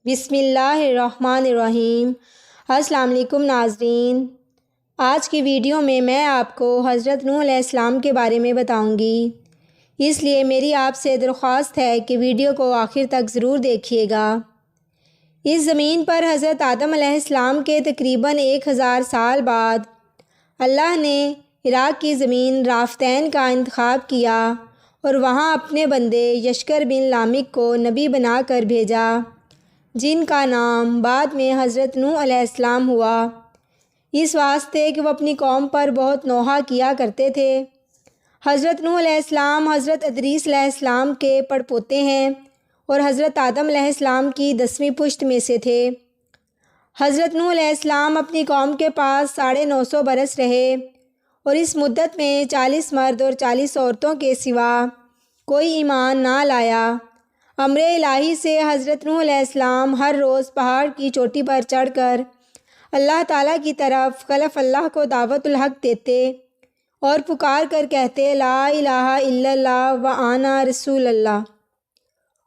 بسم اللہ الرحمن الرحیم۔ السلام علیکم ناظرین، آج کی ویڈیو میں آپ کو حضرت نوح علیہ السلام کے بارے میں بتاؤں گی، اس لیے میری آپ سے درخواست ہے کہ ویڈیو کو آخر تک ضرور دیکھیے گا۔ اس زمین پر حضرت آدم علیہ السلام کے تقریباً 1000 سال بعد اللہ نے عراق کی زمین رافتین کا انتخاب کیا اور وہاں اپنے بندے یشکر بن لامک کو نبی بنا کر بھیجا، جن کا نام بعد میں حضرت نوح علیہ السلام ہوا، اس واسطے کہ وہ اپنی قوم پر بہت نوحہ کیا کرتے تھے۔ حضرت نوح علیہ السلام حضرت ادریس علیہ السلام کے پڑپوتے ہیں اور حضرت آدم علیہ السلام کی 10ویں پشت میں سے تھے۔ حضرت نوح علیہ السلام اپنی قوم کے پاس 950 برس رہے اور اس مدت میں 40 مرد اور 40 عورتوں کے سوا کوئی ایمان نہ لایا۔ امر الہی سے حضرت نوح علیہ السلام ہر روز پہاڑ کی چوٹی پر چڑھ کر اللہ تعالیٰ کی طرف خلف اللہ کو دعوت الحق دیتے اور پکار کر کہتے لا الہ الا اللہ وانا رسول اللہ،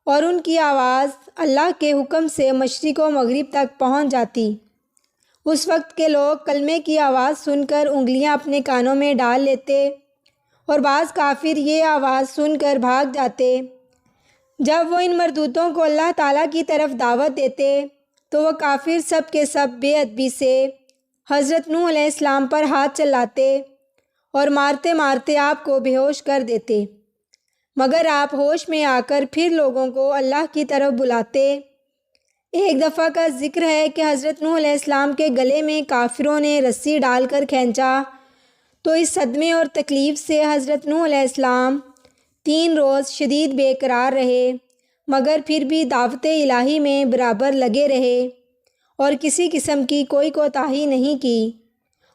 اور ان کی آواز اللہ کے حکم سے مشرق و مغرب تک پہنچ جاتی۔ اس وقت کے لوگ کلمے کی آواز سن کر انگلیاں اپنے کانوں میں ڈال لیتے اور بعض کافر یہ آواز سن کر بھاگ جاتے۔ جب وہ ان مردودوں کو اللہ تعالیٰ کی طرف دعوت دیتے تو وہ کافر سب کے سب بے ادبی سے حضرت نوح علیہ السلام پر ہاتھ چلاتے اور مارتے مارتے آپ کو بے ہوش کر دیتے، مگر آپ ہوش میں آ کر پھر لوگوں کو اللہ کی طرف بلاتے۔ ایک دفعہ کا ذکر ہے کہ حضرت نوح علیہ السلام کے گلے میں کافروں نے رسی ڈال کر کھینچا تو اس صدمے اور تکلیف سے حضرت نوح علیہ السلام 3 روز شدید بے قرار رہے، مگر پھر بھی دعوت الہی میں برابر لگے رہے اور کسی قسم کی کوئی کوتاہی نہیں کی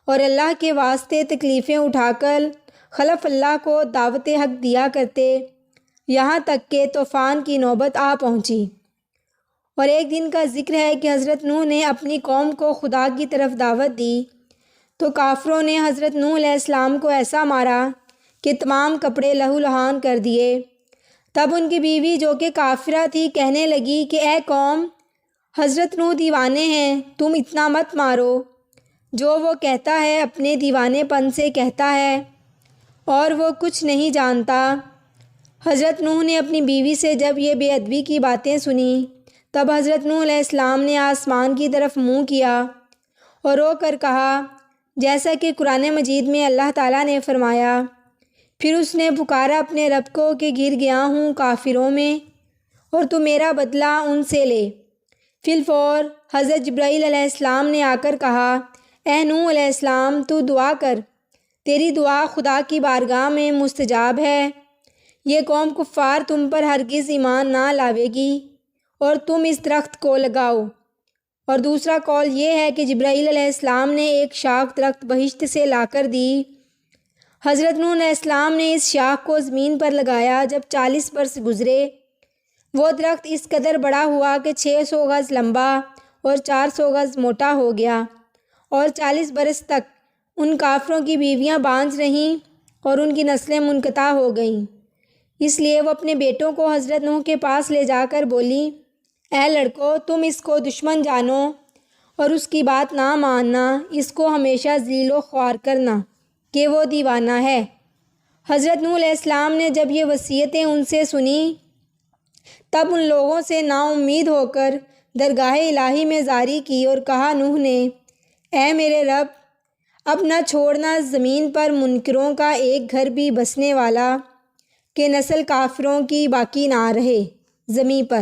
اور اللہ کے واسطے تکلیفیں اٹھا کر خلف اللہ کو دعوت حق دیا کرتے، یہاں تک کہ طوفان کی نوبت آ پہنچی۔ اور ایک دن کا ذکر ہے کہ حضرت نوح نے اپنی قوم کو خدا کی طرف دعوت دی تو کافروں نے حضرت نوح علیہ السلام کو ایسا مارا کہ تمام کپڑے لہو لہان کر دیے۔ تب ان کی بیوی جو کہ کافرہ تھی کہنے لگی کہ اے قوم، حضرت نوح دیوانے ہیں، تم اتنا مت مارو۔ جو وہ کہتا ہے اپنے دیوانے پن سے کہتا ہے اور وہ کچھ نہیں جانتا۔ حضرت نوح نے اپنی بیوی سے جب یہ بے ادبی کی باتیں سنی تب حضرت نوح علیہ السلام نے آسمان کی طرف منہ کیا اور رو کر کہا، جیسا کہ قرآن مجید میں اللہ تعالیٰ نے فرمایا، پھر اس نے پکارا اپنے رب کو کہ گر گیا ہوں کافروں میں اور تو میرا بدلہ ان سے لے۔ فی الفور حضرت جبرائیل علیہ السلام نے آ کر کہا، اے نوح علیہ السلام، تو دعا کر، تیری دعا خدا کی بارگاہ میں مستجاب ہے۔ یہ قوم کفار تم پر ہرگز ایمان نہ لاوے گی اور تم اس درخت کو لگاؤ۔ اور دوسرا قول یہ ہے کہ جبرائیل علیہ السلام نے ایک شاخ درخت بہشت سے لا کر دی۔ حضرت نوح علیہ السلام نے اس شاخ کو زمین پر لگایا۔ جب 40 برس گزرے وہ درخت اس قدر بڑا ہوا کہ 600 گز لمبا اور 400 گز موٹا ہو گیا، اور 40 برس تک ان کافروں کی بیویاں بانجھ رہیں اور ان کی نسلیں منقطع ہو گئیں۔ اس لیے وہ اپنے بیٹوں کو حضرت نوح کے پاس لے جا کر بولی، اے لڑکو، تم اس کو دشمن جانو اور اس کی بات نہ ماننا، اس کو ہمیشہ ذلیل و خوار کرنا کہ وہ دیوانہ ہے۔ حضرت نوح علیہ السلام نے جب یہ وصیتیں ان سے سنی تب ان لوگوں سے نا امید ہو کر درگاہ الہی میں زاری کی اور کہا نوح نے، اے میرے رب، اب نہ چھوڑنا زمین پر منکروں کا ایک گھر بھی بسنے والا کہ نسل کافروں کی باقی نہ رہے زمین پر۔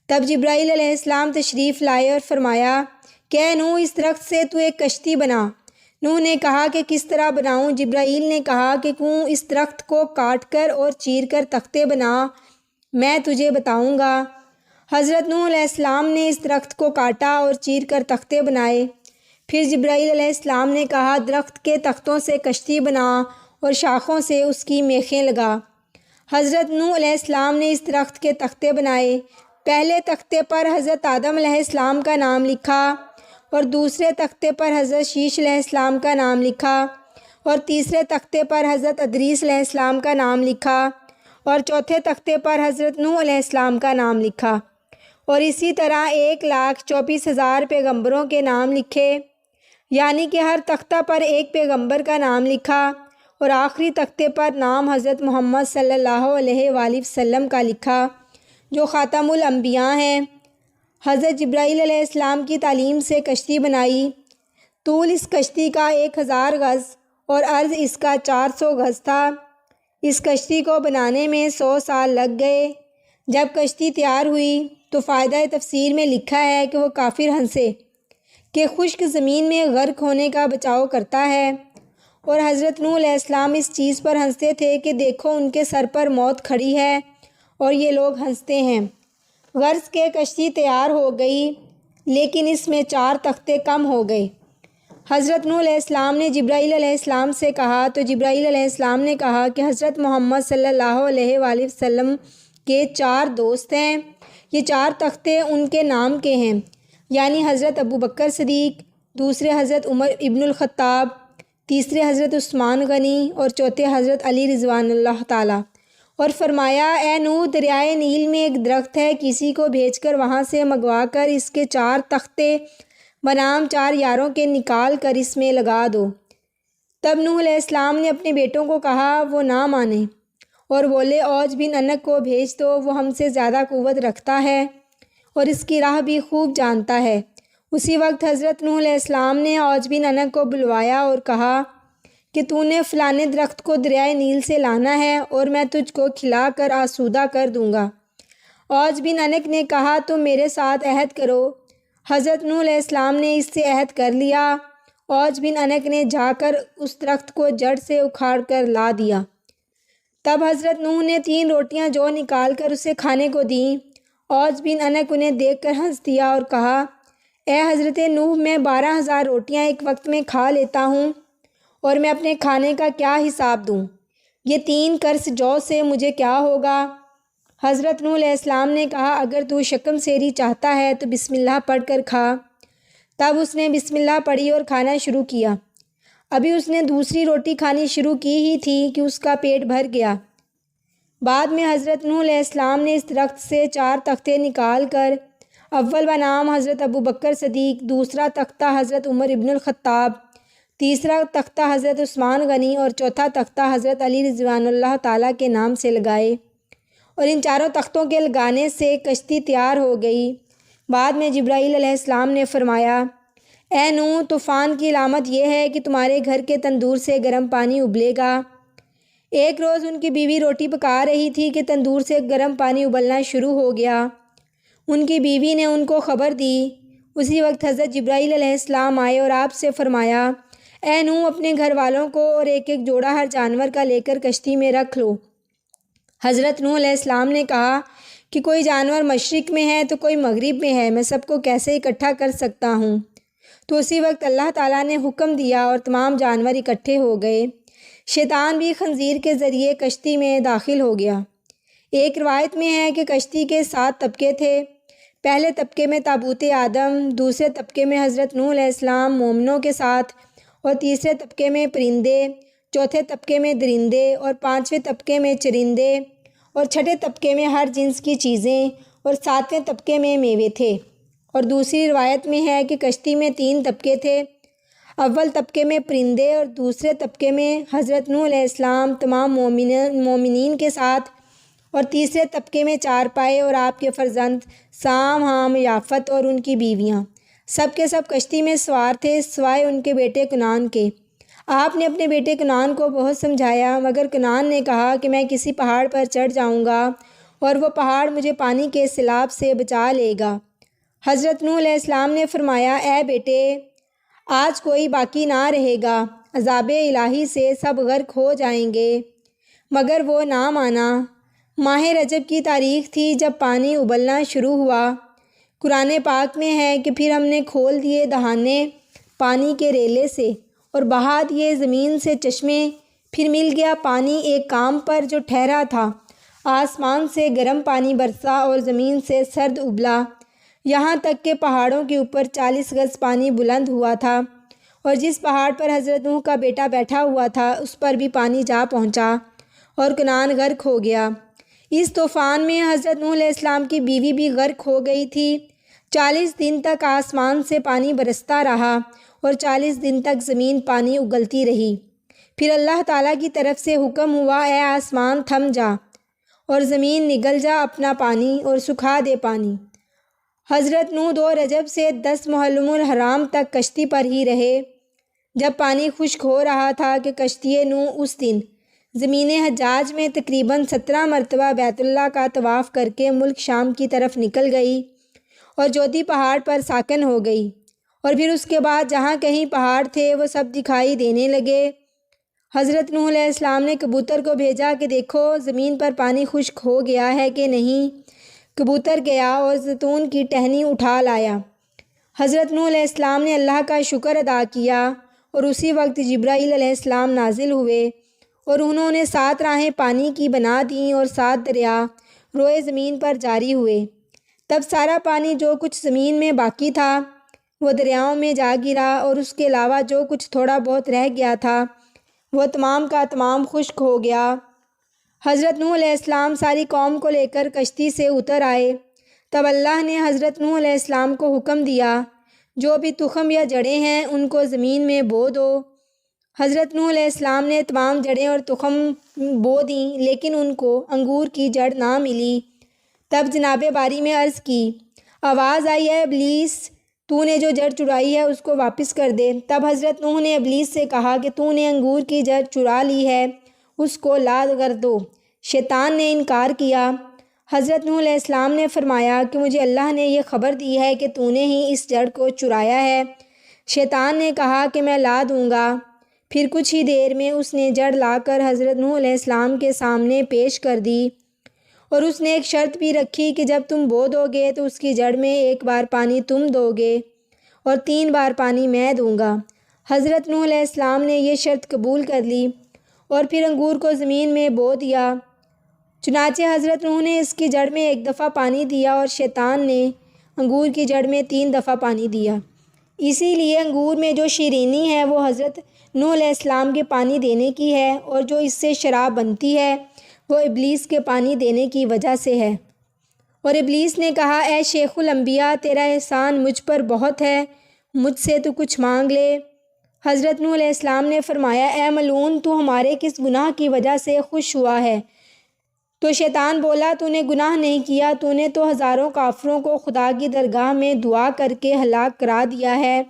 تب جبرائیل علیہ السلام تشریف لائے اور فرمایا کہ اے نوح، اس درخت سے تو ایک کشتی بنا۔ نوح نے کہا کہ کس طرح بناؤں؟ جبرائیل نے کہا کہ اس درخت کو کاٹ کر اور چیر کر تختے بنا، میں تجھے بتاؤں گا۔ حضرت نوح علیہ السلام نے اس درخت کو کاٹا اور چیر کر تختے بنائے۔ پھر جبرائیل علیہ السلام نے کہا، درخت کے تختوں سے کشتی بنا اور شاخوں سے اس کی میخیں لگا۔ حضرت نوح علیہ السلام نے اس درخت کے تختے بنائے۔ پہلے تختے پر حضرت آدم علیہ السلام کا نام لکھا اور دوسرے تختے پر حضرت شیش علیہ السلام کا نام لکھا اور تیسرے تختے پر حضرت ادریس علیہ السلام کا نام لکھا اور چوتھے تختے پر حضرت نوح علیہ السلام کا نام لکھا اور اسی طرح 1,24,000 پیغمبروں کے نام لکھے، یعنی کہ ہر تختہ پر ایک پیغمبر کا نام لکھا اور آخری تختے پر نام حضرت محمد صلی اللہ علیہ وآلہ وسلم کا لکھا جو خاتم الانبیاء ہیں۔ حضرت جبرائیل علیہ السلام کی تعلیم سے کشتی بنائی۔ طول اس کشتی کا 1000 گز اور عرض اس کا 400 گز تھا۔ اس کشتی کو بنانے میں 100 سال لگ گئے۔ جب کشتی تیار ہوئی تو فائدہ تفسیر میں لکھا ہے کہ وہ کافر ہنسے کہ خشک زمین میں غرق ہونے کا بچاؤ کرتا ہے، اور حضرت نوح علیہ السلام اس چیز پر ہنستے تھے کہ دیکھو ان کے سر پر موت کھڑی ہے اور یہ لوگ ہنستے ہیں۔ غرض کہ کشتی تیار ہو گئی لیکن اس میں 4 تختے کم ہو گئے۔ حضرت نوح علیہ السلام نے جبرائیل علیہ السلام سے کہا تو جبرائیل علیہ السلام نے کہا کہ حضرت محمد صلی اللہ علیہ وآلہ وسلم کے 4 دوست ہیں، یہ 4 تختے ان کے نام کے ہیں، یعنی حضرت ابوبکر صدیق، دوسرے حضرت عمر ابن الخطاب، تیسرے حضرت عثمان غنی اور چوتھے حضرت علی رضوان اللہ تعالیٰ۔ اور فرمایا اے نوح، دریائے نیل میں ایک درخت ہے، کسی کو بھیج کر وہاں سے منگوا کر اس کے 4 تختے بنام 4 یاروں کے نکال کر اس میں لگا دو۔ تب نوح علیہ السلام نے اپنے بیٹوں کو کہا، وہ نہ مانے اور بولے اوج بن انق کو بھیج دو، وہ ہم سے زیادہ قوت رکھتا ہے اور اس کی راہ بھی خوب جانتا ہے۔ اسی وقت حضرت نوح علیہ السلام نے اوج بن انق کو بلوایا اور کہا کہ تو نے فلانے درخت کو دریائے نیل سے لانا ہے اور میں تجھ کو کھلا کر آسودہ کر دوں گا۔ اوج بن انق نے کہا تم میرے ساتھ عہد کرو۔ حضرت نوح علیہ السلام نے اس سے عہد کر لیا۔ اوج بن انق نے جا کر اس درخت کو جڑ سے اکھاڑ کر لا دیا۔ تب حضرت نوح نے 3 روٹیاں جو نکال کر اسے کھانے کو دیں۔ اوج بن انق انہیں دیکھ کر ہنس دیا اور کہا، اے حضرت نوح، میں 12,000 روٹیاں ایک وقت میں کھا لیتا ہوں اور میں اپنے کھانے کا کیا حساب دوں؟ یہ 3 کرس جو سے مجھے کیا ہوگا؟ حضرت نوح علیہ السلام نے کہا، اگر تو شکم سیری چاہتا ہے تو بسم اللہ پڑھ کر کھا۔ تب اس نے بسم اللہ پڑھی اور کھانا شروع کیا۔ ابھی اس نے دوسری روٹی کھانی شروع کی ہی تھی کہ اس کا پیٹ بھر گیا۔ بعد میں حضرت نوح علیہ السلام نے اس درخت سے 4 تختے نکال کر اول بنام حضرت ابوبکر صدیق، دوسرا تختہ حضرت عمر ابن الخطاب، تیسرا تختہ حضرت عثمان غنی اور چوتھا تختہ حضرت علی رضوان اللہ تعالیٰ کے نام سے لگائے، اور ان 4 تختوں کے لگانے سے کشتی تیار ہو گئی۔ بعد میں جبرائیل علیہ السلام نے فرمایا، اے نوح، طوفان کی علامت یہ ہے کہ تمہارے گھر کے تندور سے گرم پانی ابلے گا۔ ایک روز ان کی بیوی روٹی پکا رہی تھی کہ تندور سے گرم پانی ابلنا شروع ہو گیا۔ ان کی بیوی نے ان کو خبر دی۔ اسی وقت حضرت جبرائیل علیہ السلام آئے اور آپ سے فرمایا، اے نوح، اپنے گھر والوں کو اور ایک ایک جوڑا ہر جانور کا لے کر کشتی میں رکھ لو۔ حضرت نوح علیہ السلام نے کہا کہ کوئی جانور مشرق میں ہے تو کوئی مغرب میں ہے، میں سب کو کیسے اکٹھا کر سکتا ہوں؟ تو اسی وقت اللہ تعالیٰ نے حکم دیا اور تمام جانور اکٹھے ہو گئے۔ شیطان بھی خنزیر کے ذریعے کشتی میں داخل ہو گیا۔ ایک روایت میں ہے کہ کشتی کے 7 طبقے تھے۔ پہلے طبقے میں تابوت آدم، دوسرے طبقے میں حضرت نوح علیہ السلام مومنوں کے ساتھ، اور تیسرے طبقے میں پرندے، چوتھے طبقے میں درندے، اور 5ویں طبقے میں چرندے، اور 6ٹھے طبقے میں ہر جنس کی چیزیں، اور 7ویں طبقے میں میوے تھے۔ اور دوسری روایت میں ہے کہ کشتی میں 3 طبقے تھے۔ اول طبقے میں پرندے اور دوسرے طبقے میں حضرت نوح علیہ السلام تمام مومنین کے ساتھ، اور تیسرے طبقے میں 4 پائے اور آپ کے فرزند سام، حام، یافت اور ان کی بیویاں، سب کے سب کشتی میں سوار تھے سوائے ان کے بیٹے کنعان کے۔ آپ نے اپنے بیٹے کنعان کو بہت سمجھایا مگر کنعان نے کہا کہ میں کسی پہاڑ پر چڑھ جاؤں گا اور وہ پہاڑ مجھے پانی کے سیلاب سے بچا لے گا۔ حضرت نوح علیہ السلام نے فرمایا، اے بیٹے، آج کوئی باقی نہ رہے گا، عذاب الہی سے سب غرق ہو جائیں گے۔ مگر وہ نہ مانا۔ ماہ رجب کی تاریخ تھی جب پانی ابلنا شروع ہوا۔ قرآن پاک میں ہے کہ پھر ہم نے کھول دیے دہانے پانی کے ریلے سے اور بہا دیے زمین سے چشمے، پھر مل گیا پانی ایک کام پر جو ٹھہرا تھا۔ آسمان سے گرم پانی برسا اور زمین سے سرد ابلا، یہاں تک کہ پہاڑوں کے اوپر 40 گز پانی بلند ہوا تھا، اور جس پہاڑ پر حضرت نوح کا بیٹا بیٹھا ہوا تھا اس پر بھی پانی جا پہنچا اور کنعان غرق ہو گیا۔ اس طوفان میں حضرت نوح علیہ السلام کی بیوی بھی غرق ہو گئی تھی۔ 40 دن تک آسمان سے پانی برستا رہا اور 40 دن تک زمین پانی اگلتی رہی۔ پھر اللہ تعالیٰ کی طرف سے حکم ہوا، اے آسمان تھم جا اور زمین نگل جا اپنا پانی اور سکھا دے پانی۔ حضرت نوح 2 رجب سے 10 محرم الحرام تک کشتی پر ہی رہے۔ جب پانی خشک ہو رہا تھا کہ کشتی نوح اس دن زمین حجاج میں تقریباً 17 مرتبہ بیت اللہ کا طواف کر کے ملک شام کی طرف نکل گئی اور جودھی پہاڑ پر ساکن ہو گئی، اور پھر اس کے بعد جہاں کہیں پہاڑ تھے وہ سب دکھائی دینے لگے۔ حضرت نوح علیہ السلام نے کبوتر کو بھیجا کہ دیکھو زمین پر پانی خشک ہو گیا ہے کہ نہیں۔ کبوتر گیا اور زیتون کی ٹہنی اٹھا لایا۔ حضرت نوح علیہ السلام نے اللہ کا شکر ادا کیا اور اسی وقت جبرائیل علیہ السلام نازل ہوئے اور انہوں نے 7 راہیں پانی کی بنا دیں اور 7 دریا روئے زمین پر جاری ہوئے۔ تب سارا پانی جو کچھ زمین میں باقی تھا وہ دریاؤں میں جا گرا، اور اس کے علاوہ جو کچھ تھوڑا بہت رہ گیا تھا وہ تمام کا تمام خشک ہو گیا۔ حضرت نوح علیہ السلام ساری قوم کو لے کر کشتی سے اتر آئے۔ تب اللہ نے حضرت نوح علیہ السلام کو حکم دیا، جو بھی تخم یا جڑیں ہیں ان کو زمین میں بو دو۔ حضرت نوح علیہ السلام نے تمام جڑیں اور تخم بو دیں، لیکن ان کو انگور کی جڑ نہ ملی۔ تب جناب باری میں عرض کی، آواز آئی، اے ابلیس، تو نے جو جڑ چرائی ہے اس کو واپس کر دے۔ تب حضرت نوح نے ابلیس سے کہا کہ تو نے انگور کی جڑ چرا لی ہے، اس کو لا کر دو۔ شیطان نے انکار کیا۔ حضرت نوح علیہ السلام نے فرمایا کہ مجھے اللہ نے یہ خبر دی ہے کہ تو نے ہی اس جڑ کو چرایا ہے۔ شیطان نے کہا کہ میں لا دوں گا۔ پھر کچھ ہی دیر میں اس نے جڑ لا کر حضرت نوح علیہ السلام کے سامنے پیش کر دی، اور اس نے ایک شرط بھی رکھی کہ جب تم بو دو گے تو اس کی جڑ میں 1 بار پانی تم دو گے اور 3 بار پانی میں دوں گا۔ حضرت نوح علیہ السلام نے یہ شرط قبول کر لی اور پھر انگور کو زمین میں بو دیا۔ چنانچہ حضرت نوح نے اس کی جڑ میں 1 دفعہ پانی دیا اور شیطان نے انگور کی جڑ میں 3 دفعہ پانی دیا۔ اسی لیے انگور میں جو شیرینی ہے وہ حضرت نوح علیہ السلام کے پانی دینے کی ہے، اور جو اس سے شراب بنتی ہے وہ ابلیس کے پانی دینے کی وجہ سے ہے۔ اور ابلیس نے کہا، اے شیخ الانبیاء، تیرا احسان مجھ پر بہت ہے، مجھ سے تو کچھ مانگ لے۔ حضرت نوح علیہ السلام نے فرمایا، اے ملعون، تو ہمارے کس گناہ کی وجہ سے خوش ہوا ہے؟ تو شیطان بولا، تو نے گناہ نہیں کیا، تو نے تو ہزاروں کافروں کو خدا کی درگاہ میں دعا کر کے ہلاک کرا دیا ہے،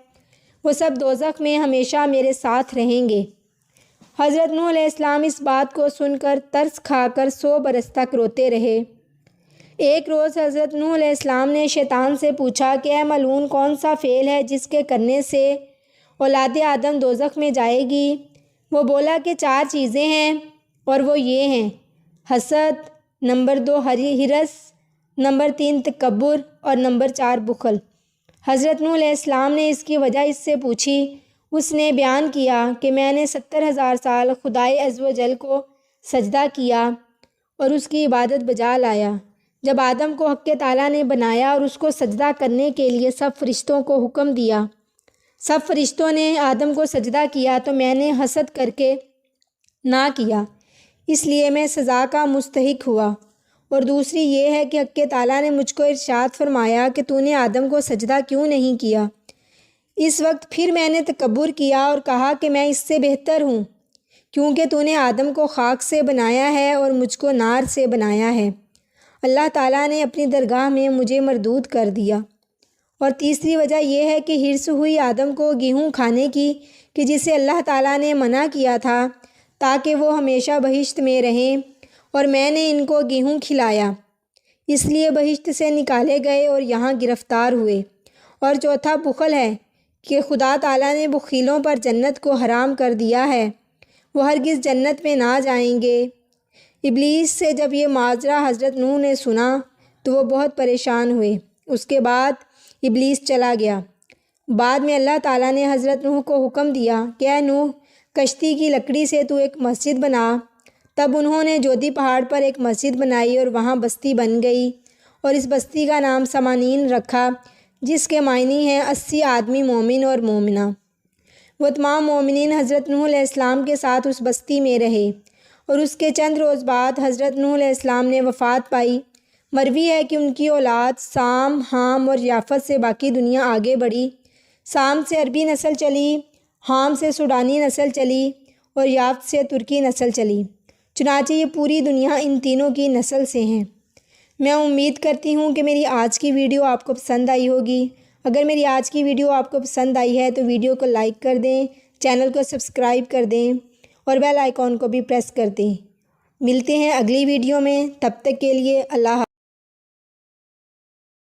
وہ سب دوزخ میں ہمیشہ میرے ساتھ رہیں گے۔ حضرت نوح علیہ السلام اس بات کو سن کر ترس کھا کر 100 برس تک روتے رہے۔ ایک روز حضرت نوح علیہ السلام نے شیطان سے پوچھا کہ اے ملعون، کون سا فعل ہے جس کے کرنے سے اولاد آدم دوزخ میں جائے گی؟ وہ بولا کہ 4 چیزیں ہیں، اور وہ یہ ہیں: حسد، نمبر 2 ہرس، نمبر 3 تکبر، اور نمبر 4 بخل۔ حضرت نوح علیہ السلام نے اس کی وجہ اس سے پوچھی۔ اس نے بیان کیا کہ میں نے 70,000 سال خدائے عز و جل کو سجدہ کیا اور اس کی عبادت بجا لایا۔ جب آدم کو حق تعالیٰ نے بنایا اور اس کو سجدہ کرنے کے لیے سب فرشتوں کو حکم دیا، سب فرشتوں نے آدم کو سجدہ کیا، تو میں نے حسد کر کے نہ کیا، اس لیے میں سزا کا مستحق ہوا۔ اور دوسری یہ ہے کہ حق تعالیٰ نے مجھ کو ارشاد فرمایا کہ تو نے آدم کو سجدہ کیوں نہیں کیا؟ اس وقت پھر میں نے تکبر کیا اور کہا کہ میں اس سے بہتر ہوں، کیونکہ تو نے آدم کو خاک سے بنایا ہے اور مجھ کو نار سے بنایا ہے۔ اللہ تعالیٰ نے اپنی درگاہ میں مجھے مردود کر دیا۔ اور تیسری وجہ یہ ہے کہ ہرس ہوئی آدم کو گیہوں کھانے کی کہ جسے اللہ تعالیٰ نے منع کیا تھا تاکہ وہ ہمیشہ بہشت میں رہیں، اور میں نے ان کو گیہوں کھلایا، اس لیے بہشت سے نکالے گئے اور یہاں گرفتار ہوئے۔ اور چوتھا بخل ہے کہ خدا تعالیٰ نے بخیلوں پر جنت کو حرام کر دیا ہے، وہ ہرگز جنت میں نہ جائیں گے۔ ابلیس سے جب یہ ماجرا حضرت نوح نے سنا تو وہ بہت پریشان ہوئے۔ اس کے بعد ابلیس چلا گیا۔ بعد میں اللہ تعالیٰ نے حضرت نوح کو حکم دیا کہ اے نوح، کشتی کی لکڑی سے تو ایک مسجد بنا۔ تب انہوں نے جودھی پہاڑ پر ایک مسجد بنائی اور وہاں بستی بن گئی، اور اس بستی کا نام سمانین رکھا، جس کے معنی ہیں 80 آدمی مومن اور مومنہ۔ وہ تمام مومنین حضرت نوح علیہ السلام کے ساتھ اس بستی میں رہے، اور اس کے چند روز بعد حضرت نوح علیہ السلام نے وفات پائی۔ مروی ہے کہ ان کی اولاد سام، حام اور یافت سے باقی دنیا آگے بڑھی۔ سام سے عربی نسل چلی، حام سے سوڈانی نسل چلی اور یافت سے ترکی نسل چلی۔ چنانچہ یہ پوری دنیا ان تینوں کی نسل سے ہیں۔ میں امید کرتی ہوں کہ میری آج کی ویڈیو آپ کو پسند آئی ہوگی۔ اگر میری آج کی ویڈیو آپ کو پسند آئی ہے تو ویڈیو کو لائک کر دیں، چینل کو سبسکرائب کر دیں اور بیل آئیکن کو بھی پریس کر دیں۔ ملتے ہیں اگلی ویڈیو میں، تب تک کے لیے اللہ حافظ۔